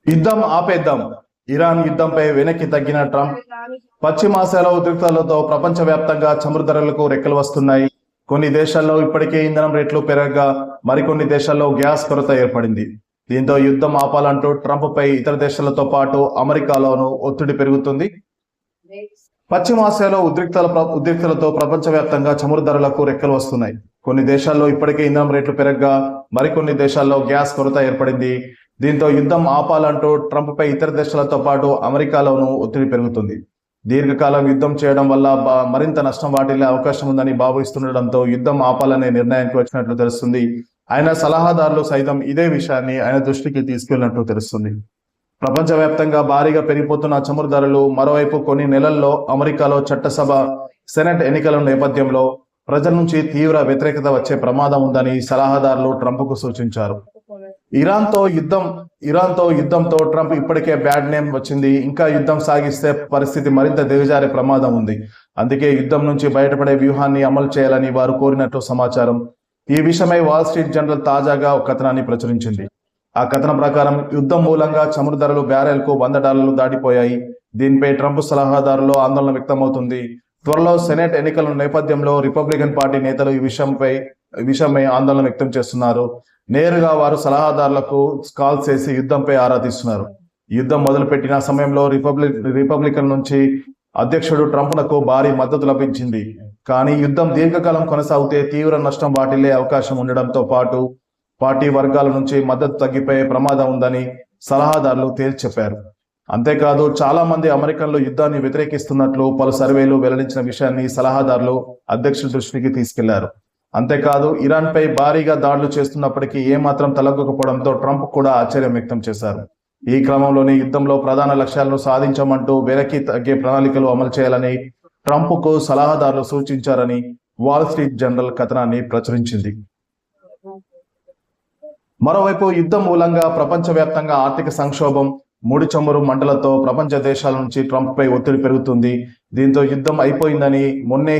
యుద్ధం ఆపేద్దాం. ఇరాన్ యుద్ధంపై వెనక్కి తగ్గిన ట్రంప్. పశ్చిమాసియాలో ఉద్రిక్తతలతో ప్రపంచవ్యాప్తంగా చమురు ధరలకు రెక్కలు వస్తున్నాయి. కొన్ని దేశాల్లో ఇప్పటికే ఇంధనం రేట్లు పెరగగా మరికొన్ని దేశాల్లో గ్యాస్ కొరత ఏర్పడింది. దీంతో యుద్ధం ఆపాలంటూ ట్రంప్ పై ఇతర దేశాలతో పాటు అమెరికాలోనూ ఒత్తిడి పెరుగుతుంది. పశ్చిమాసియాలో ఉద్రిక్తలతో ప్రపంచవ్యాప్తంగా చమురు ధరలకు రెక్కలు వస్తున్నాయి. కొన్ని దేశాల్లో ఇప్పటికే ఇంధనం రేట్లు పెరగగా మరికొన్ని దేశాల్లో గ్యాస్ కొరత ఏర్పడింది. దీంతో యుద్ధం ఆపాలంటూ ట్రంప్ పై ఇతర దేశాలతో పాటు అమెరికాలోనూ ఒత్తిడి పెరుగుతుంది. దీర్ఘకాలం యుద్ధం చేయడం వల్ల మరింత నష్టం వాటిల్లే అవకాశం ఉందని భావిస్తుండటంతో యుద్ధం ఆపాలనే నిర్ణయానికి వచ్చినట్లు తెలుస్తుంది. ఆయన సలహాదారులు సైతం ఇదే విషయాన్ని ఆయన దృష్టికి తీసుకెళ్లినట్లు తెలుస్తుంది. ప్రపంచవ్యాప్తంగా భారీగా పెరిగిపోతున్న చమురు ధరలు, మరోవైపు కొన్ని నెలల్లో అమెరికాలో చట్టసభ, సెనెట్ ఎన్నికల నేపథ్యంలో ప్రజల నుంచి తీవ్ర వ్యతిరేకత వచ్చే ప్రమాదం ఉందని సలహాదారులు ట్రంప్కు సూచించారు. ఇరాన్తో యుద్ధంతో ట్రంప్ ఇప్పటికే బ్యాడ్ నేమ్ వచ్చింది. ఇంకా యుద్ధం సాగిస్తే పరిస్థితి మరింత దిగజారే ప్రమాదం ఉంది. అందుకే యుద్ధం నుంచి బయటపడే వ్యూహాన్ని అమలు చేయాలని వారు కోరినట్లు సమాచారం. ఈ విషయమై వాల్ స్ట్రీట్ జర్నల్ తాజాగా ఒక కథనాన్ని ప్రచురించింది. ఆ కథనం ప్రకారం యుద్ధం మూలంగా చమురు ధరలు బ్యారెల్కు $100 దాటిపోయాయి. దీనిపై ట్రంప్ సలహాదారులో ఆందోళన వ్యక్తమవుతుంది. త్వరలో సెనెట్ ఎన్నికల నేపథ్యంలో రిపబ్లికన్ పార్టీ నేతలు ఈ విషయమై ఆందోళన వ్యక్తం చేస్తున్నారు. నేరుగా వారు సలహాదారులకు కాల్ చేసి యుద్ధంపై ఆరా తీస్తున్నారు. యుద్ధం మొదలుపెట్టిన సమయంలో రిపబ్లికన్ నుంచి అధ్యక్షుడు ట్రంప్నకు భారీ మద్దతు లభించింది. కానీ యుద్ధం దీర్ఘకాలం కొనసాగితే తీవ్ర నష్టం వాటిల్లే అవకాశం ఉండడంతో పాటు పార్టీ వర్గాల నుంచి మద్దతు తగ్గిపోయే ప్రమాదం ఉందని సలహాదారులు తేల్చి చెప్పారు. అంతేకాదు చాలా మంది అమెరికన్లు యుద్ధాన్ని వ్యతిరేకిస్తున్నట్లు పలు సర్వేలు వెల్లడించిన విషయాన్ని సలహాదారులు అధ్యక్షుడి దృష్టికి తీసుకెళ్లారు. అంతేకాదు ఇరాన్ పై భారీగా దాడులు చేస్తున్నప్పటికీ ఏమాత్రం తలగ్గకపోవడంతో ట్రంప్ కూడా ఆశ్చర్యం వ్యక్తం చేశారు. ఈ క్రమంలోనే యుద్ధంలో ప్రధాన లక్ష్యాలను సాధించమంటూ వెనక్కి తగ్గే ప్రణాళికలు అమలు చేయాలని ట్రంప్కు సలహాదారులు సూచించారని వాల్ స్ట్రీట్ జర్నల్ కథనాన్ని ప్రచురించింది. మరోవైపు యుద్ధం మూలంగా ప్రపంచవ్యాప్తంగా ఆర్థిక సంక్షోభం, ముడి చమురు మంటలతో ప్రపంచ దేశాల నుంచి ట్రంప్ పై ఒత్తిడి పెరుగుతుంది. దీంతో యుద్ధం అయిపోయిందని మొన్నే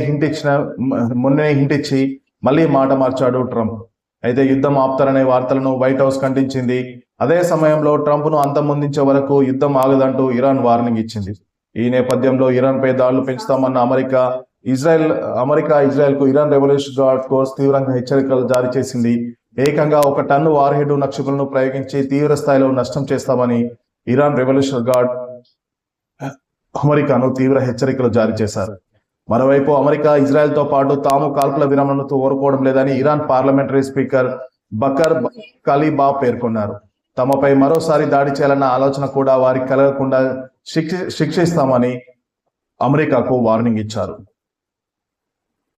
హింటిచ్చి మళ్లీ మాట మార్చాడు ట్రంప్. అయితే యుద్ధం ఆపుతారనే వార్తలను వైట్ హౌస్ ఖండించింది. అదే సమయంలో ట్రంప్ను అంతమొందించే వరకు యుద్ధం ఆగదంటూ ఇరాన్ వార్నింగ్ ఇచ్చింది. ఈ నేపథ్యంలో ఇరాన్ పై దాడులు పెంచుతామన్న అమెరికా ఇజ్రాయెల్కు ఇరాన్ రెవల్యూషన్ గార్డ్ కోర్స్ తీవ్రంగా హెచ్చరికలు జారీ చేసింది. ఏకంగా 1 టన్ను వార్హెడ్ నక్షకులను ప్రయోగించి తీవ్ర స్థాయిలో నష్టం చేస్తామని ఇరాన్ రెవల్యూషన్ గార్డ్ అమెరికాను తీవ్ర హెచ్చరికలు జారీ చేశారు. మరోవైపు అమెరికా ఇజ్రాయెల్తో పాటు తాము కాల్పుల విరమణను కోరుకోవడం లేదని ఇరాన్ పార్లమెంటరీ స్పీకర్ బకర్ కలీబాఫ్ పేర్కొన్నారు. తమపై మరోసారి దాడి చేయాలన్న ఆలోచన కూడా వారికి కలగకుండా శిక్షిస్తామని అమెరికాకు వార్నింగ్ ఇచ్చారు.